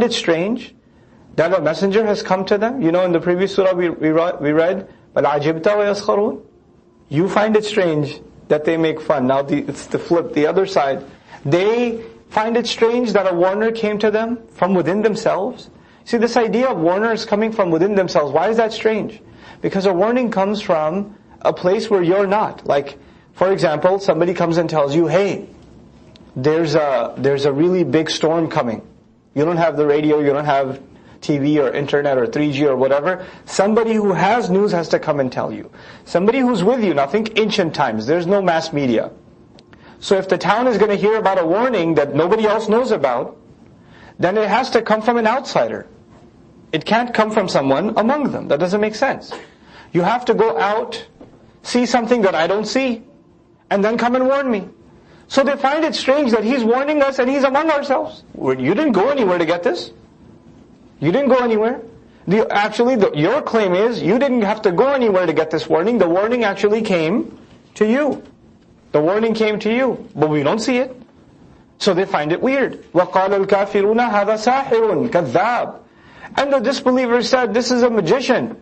find it strange that a messenger has come to them? You know, in the previous surah we read, بَلْ عَجِبْتَ وَيَسْخَرُونَ. You find it strange that they make fun. Now it's the flip, the other side. They find it strange that a warner came to them from within themselves. See, this idea of warners coming from within themselves, why is that strange? Because a warning comes from a place where you're not. Like, for example, somebody comes and tells you, hey, there's a really big storm coming. You don't have the radio, you don't have TV or internet or 3G or whatever. Somebody who has news has to come and tell you. Somebody who's with you. Now think ancient times, there's no mass media. So if the town is going to hear about a warning that nobody else knows about, then it has to come from an outsider. It can't come from someone among them. That doesn't make sense. You have to go out, see something that I don't see, and then come and warn me. So they find it strange that he's warning us and he's among ourselves. You didn't go anywhere to get this. You didn't go anywhere. Your claim is you didn't have to go anywhere to get this warning. The warning actually came to you. The warning came to you, but we don't see it. So they find it weird. وَقَالَ الْكَافِرُونَ هَذَا سَاحِرٌ كَذَّابٌ. And the disbelievers said, this is a magician.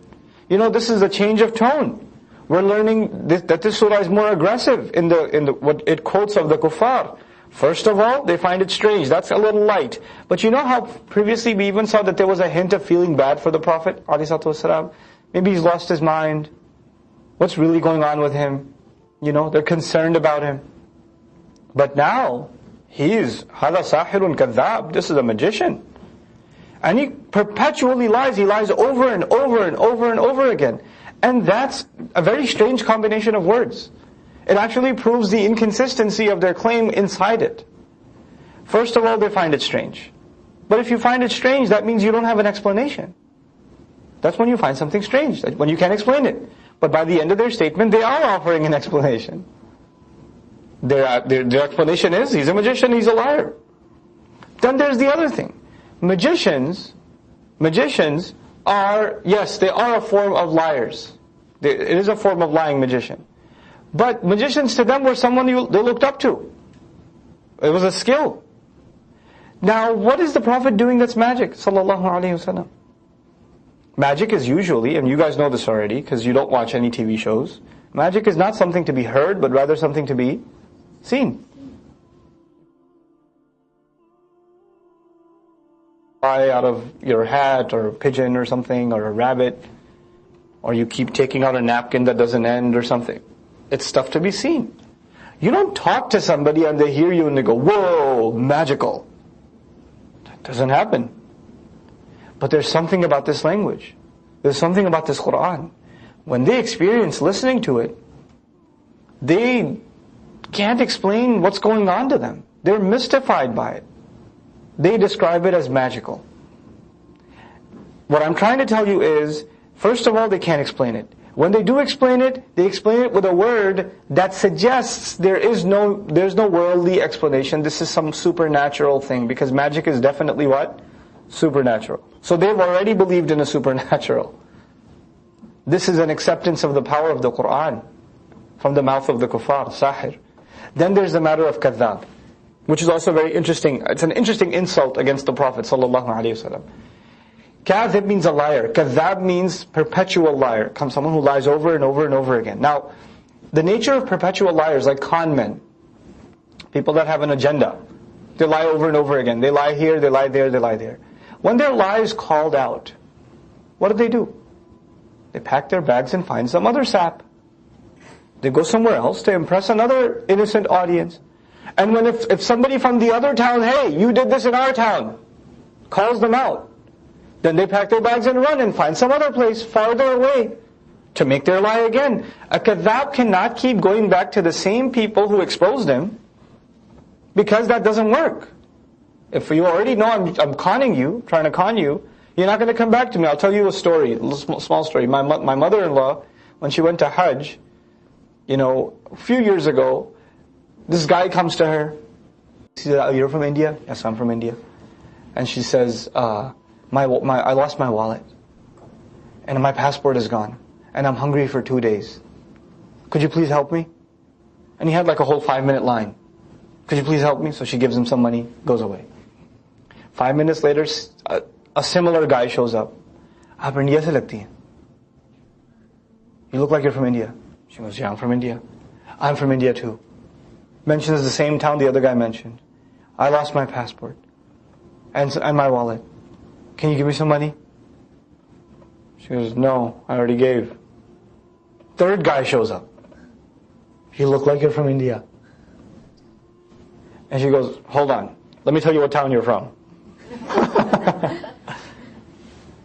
You know, this is a change of tone. We're learning that this surah is more aggressive in the what it quotes of the kuffar. First of all, they find it strange. That's a little light. But you know how previously we even saw that there was a hint of feeling bad for the Prophet ﷺ? Maybe he's lost his mind. What's really going on with him? You know, they're concerned about him. But now, he's هَذَا سَاحِرٌ كَذَّابٌ. This is a magician. And he perpetually lies. He lies over and over and over and over again. And that's a very strange combination of words. It actually proves the inconsistency of their claim inside it. First of all, they find it strange. But if you find it strange, that means you don't have an explanation. That's when you find something strange, when you can't explain it. But by the end of their statement, they are offering an explanation. Their explanation is, he's a magician, he's a liar. Then there's the other thing. Magicians are, yes, they are a form of liars. It is a form of lying magician. But magicians to them were someone they looked up to. It was a skill. Now, what is the Prophet doing that's magic? Sallallahu Alaihi Wasallam. Magic is usually, and you guys know this already, because you don't watch any TV shows, magic is not something to be heard, but rather something to be seen. Fly out of your hat, or a pigeon or something, or a rabbit, or you keep taking out a napkin that doesn't end or something. It's stuff to be seen. You don't talk to somebody and they hear you and they go, whoa, magical. That doesn't happen. But there's something about this language. There's something about this Qur'an. When they experience listening to it, they can't explain what's going on to them. They're mystified by it. They describe it as magical. What I'm trying to tell you is, first of all, they can't explain it. When they do explain it, they explain it with a word that suggests there's no worldly explanation. This is some supernatural thing, because magic is definitely what? Supernatural. So they've already believed in a supernatural. This is an acceptance of the power of the Qur'an from the mouth of the kuffar, sahir. Then there's the matter of kadhab, which is also very interesting. It's an interesting insult against the Prophet sallallahu alaihi wasallam. Kadhib means a liar. Kadhab means perpetual liar. Someone who lies over and over and over again. Now, the nature of perpetual liars, like con men, people that have an agenda, they lie over and over again. They lie here, they lie there, they lie there. When their lie is called out, what do? They pack their bags and find some other sap. They go somewhere else to impress another innocent audience. And when if somebody from the other town, hey, you did this in our town, calls them out, then they pack their bags and run and find some other place farther away to make their lie again. A kadhab cannot keep going back to the same people who exposed him, because that doesn't work. If you already know I'm conning you, trying to con you, you're not going to come back to me. I'll tell you a story, a small story. My mother-in-law, when she went to Hajj, a few years ago, this guy comes to her. She said, oh, you're from India? Yes, I'm from India. And she says, I lost my wallet, and my passport is gone, and I'm hungry for 2 days. Could you please help me? And he had like a whole 5-minute line. Could you please help me? So she gives him some money, goes away. 5 minutes later, a similar guy shows up. "Aap India se lagti hain. You look like you're from India." She goes, "Yeah, I'm from India." "I'm from India too." Mentions the same town the other guy mentioned. "I lost my passport and my wallet. Can you give me some money?" She goes, "No, I already gave." Third guy shows up. "You look like you're from India." And she goes, "Hold on, let me tell you what town you're from."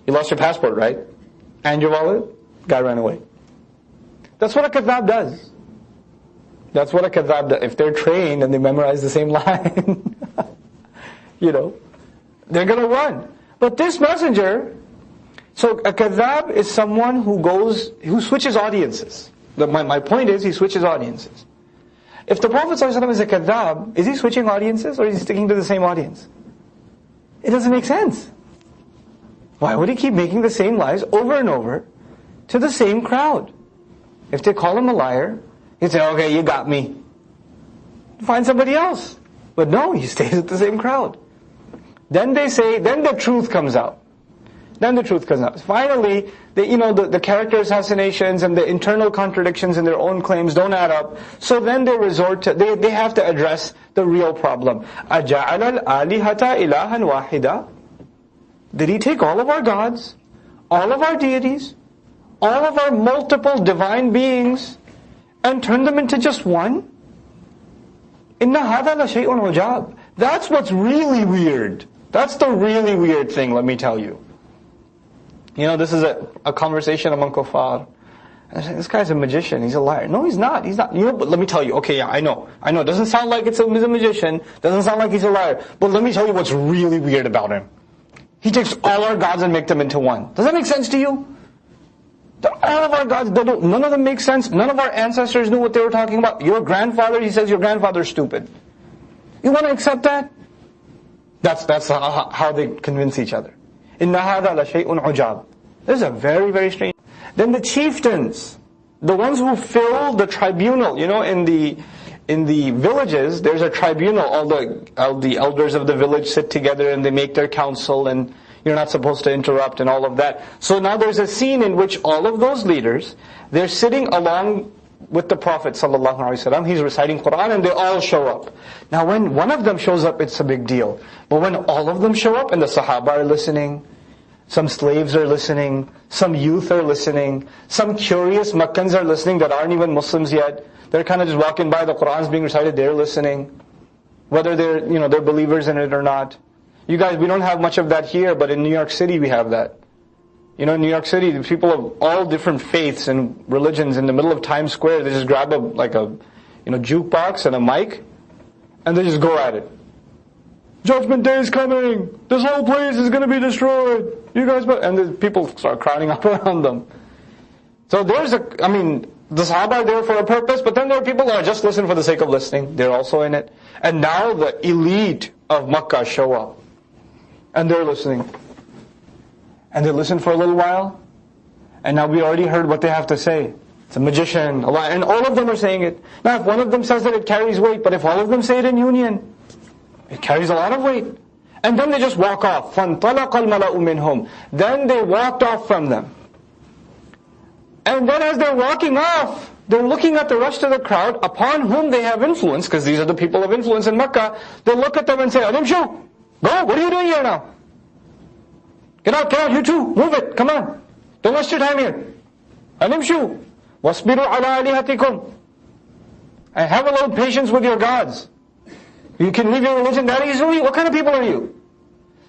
"You lost your passport, right? And your wallet?" Guy ran away. That's what a kadhab does. That's what a kadhab does. If they're trained and they memorize the same line, they're going to run. But this messenger, so a kadhab is someone who switches audiences. My point is, he switches audiences. If the Prophet ﷺ is a kadhab, is he switching audiences or is he sticking to the same audience? It doesn't make sense. Why would he keep making the same lies over and over to the same crowd? If they call him a liar, he'd say, "Okay, you got me. Find somebody else." But no, he stays with the same crowd. Then the truth comes out. Finally, the character assassinations and the internal contradictions in their own claims don't add up. So then they have to address the real problem. أَجَعَلَ الْآلِهَةَ إِلَهًا وَاحِدًا? Did he take all of our gods, all of our deities, all of our multiple divine beings, and turn them into just one? إِنَّ هَذَا لَشَيْءٌ عُجَابٌ. That's what's really weird. That's the really weird thing, let me tell you. This is a conversation among kuffar. And I say, "This guy's a magician, he's a liar." No, he's not. But let me tell you, okay, yeah, I know. It doesn't sound like he's a magician, doesn't sound like he's a liar. But let me tell you what's really weird about him. He takes all our gods and makes them into one. Does that make sense to you? All of our gods, none of them make sense. None of our ancestors knew what they were talking about. Your grandfather, he says your grandfather's stupid. You want to accept that? That's how they convince each other. إِنَّ هَذَا لَشَيْءٌ عُجَابٌ. This is a very, very strange. Then the chieftains, the ones who fill the tribunal, in the villages, there's a tribunal. All the elders of the village sit together and they make their council, and you're not supposed to interrupt and all of that. So now there's a scene in which all of those leaders, they're sitting along with the Prophet ﷺ. He's reciting Quran and they all show up. Now when one of them shows up, it's a big deal. But when all of them show up and the Sahaba are listening, some slaves are listening, some youth are listening, some curious Makkans are listening that aren't even Muslims yet. They're kind of just walking by, the Quran's being recited, they're listening. Whether they're believers in it or not. You guys, we don't have much of that here, but in New York City we have that. In New York City, people of all different faiths and religions in the middle of Times Square, they just grab a jukebox and a mic, and they just go at it. Judgment Day is coming! This whole place is going to be destroyed! You guys, and the people start crowding up around them. So the Sahaba are there for a purpose, but then there are people who are just listening for the sake of listening. They're also in it. And now the elite of Makkah show up. And they're listening. And they listen for a little while. And now we already heard what they have to say. It's a magician, a liar. And all of them are saying it. Now if one of them says it, it carries weight. But if all of them say it in union, it carries a lot of weight. And then they just walk off. فَانْطَلَقَ الْمَلَأُ مِنْهُمْ. Then they walked off from them. And then as they're walking off, they're looking at the rest of the crowd upon whom they have influence, because these are the people of influence in Makkah. They look at them and say, "Animshu, go, what are you doing here now? Get out, you too, move it, come on. Don't waste your time here. Animshu, wasbiru ala alihatikum." And have a little patience with your gods. You can leave your religion that easily? What kind of people are you?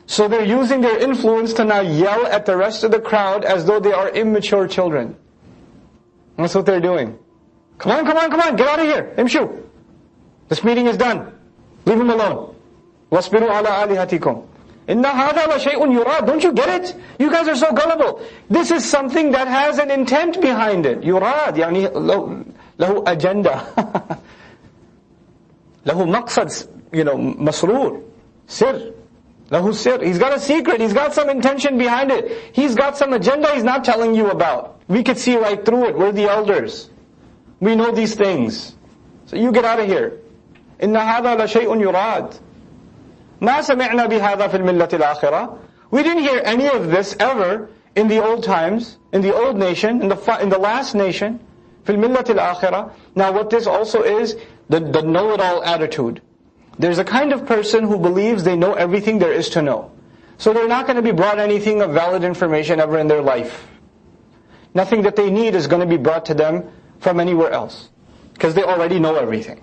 So they're using their influence to now yell at the rest of the crowd as though they are immature children. That's what they're doing. Come on, get out of here. Imshu. This meeting is done. Leave him alone. Wasbiru ala alihatikum. Inna hadha la shay'un yurad. Don't you get it? You guys are so gullible. This is something that has an intent behind it. Yurad, yani lahu agenda. Lahu maqsad, masroor, sir. Lahu sir. He's got a secret. He's got some intention behind it. He's got some agenda he's not telling you about. We could see right through it. We're the elders. We know these things. So you get out of here. Inna hadha la shay'un yurad. مَا سَمِعْنَا بِهَذَا فِي الْمِلَّةِ الْآخِرَةِ. We didn't hear any of this ever in the old times, in the old nation, in the last nation, فِي الْمِلَّةِ الْآخِرَةِ. Now what this also is, the know-it-all attitude. There's a kind of person who believes they know everything there is to know. So they're not going to be brought anything of valid information ever in their life. Nothing that they need is going to be brought to them from anywhere else. Because they already know everything.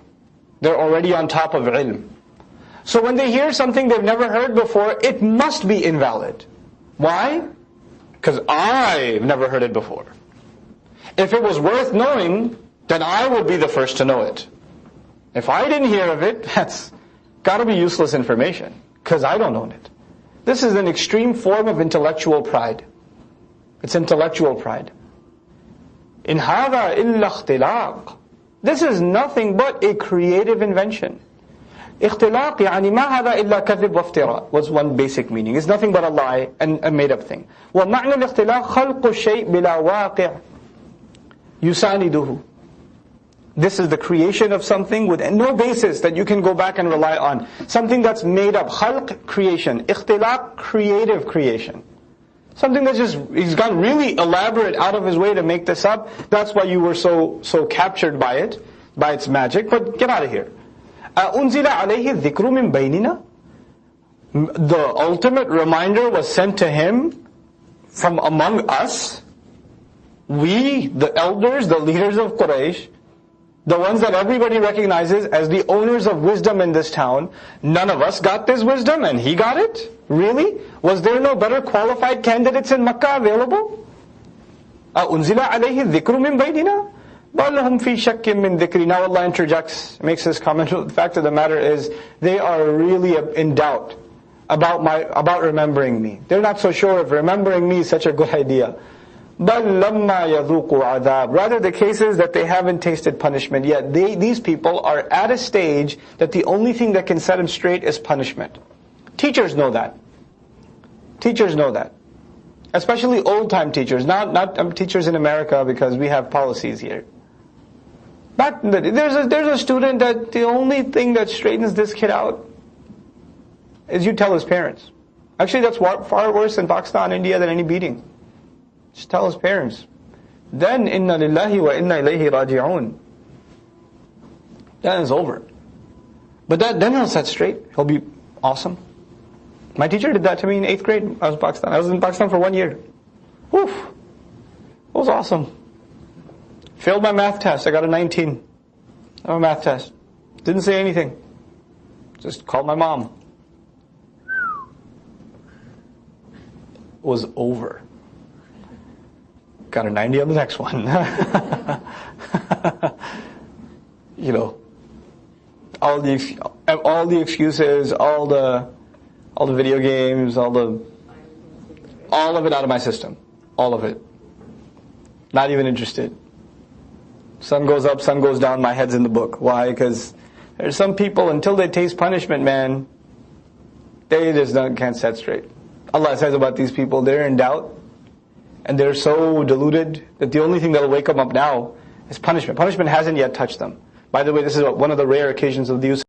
They're already on top of ilm. So when they hear something they've never heard before, it must be invalid. Why? Because I've never heard it before. If it was worth knowing, then I would be the first to know it. If I didn't hear of it, that's got to be useless information. Because I don't own it. This is an extreme form of intellectual pride. It's intellectual pride. In هذا إلا اختلاق. This is nothing but a creative invention. اختلاق يعني ما هذا إلا كذب وافتراء was one basic meaning. It's nothing but a lie and a made up thing. ومعنى الاختلاق خلق الشيء بلا واقع يسانده. This is the creation of something with no basis that you can go back and rely on. Something that's made up. Khalq, creation. Ikhtilaq, creative creation. Something that's just, he's gone really elaborate out of his way to make this up. That's why you were so captured by it, by its magic. But get out of here. أُنزِلَ عَلَيْهِ الذِّكْرُ مِنْ بَيْنِنَا. The ultimate reminder was sent to him from among us. We, the elders, the leaders of Quraysh, the ones that everybody recognizes as the owners of wisdom in this town, none of us got this wisdom and he got it? Really? Was there no better qualified candidates in Makkah available? أُنزِلَ عَلَيْهِ الذِّكْرُ مِنْ بَيْنِنَا بَلْ هُمْ فِي شَكٍّ مِّن ذِكْرِ. Now Allah interjects, makes this comment. The fact of the matter is, they are really in doubt about remembering me. They're not so sure if remembering me is such a good idea. بَلْ لَمَّا يَذُوقُوا عَذَابٍ. Rather, the case is that they haven't tasted punishment yet. These people are at a stage that the only thing that can set them straight is punishment. Teachers know that. Teachers know that. Especially old-time teachers, not teachers in America because we have policies here. Back there's a student that the only thing that straightens this kid out is you tell his parents. Actually, that's far worse in Pakistan, India than any beating. Just tell his parents. Then, inna lillahi wa inna ilayhi raji'un. Then it's over. But then he'll set straight. He'll be awesome. My teacher did that to me in 8th grade. I was in Pakistan for 1 year. Woof. It was awesome. Failed my math test. I got a 19 on my math test. Didn't say anything. Just called my mom. It was over. Got a 90 on the next one. You know, all the excuses, all the video games, all of it out of my system. All of it. Not even interested. Sun goes up, sun goes down, my head's in the book. Why? Because there's some people, until they taste punishment, man, they just can't set straight. Allah says about these people, they're in doubt. And they're so deluded that the only thing that'll wake them up now is punishment. Punishment hasn't yet touched them. By the way, this is one of the rare occasions of the use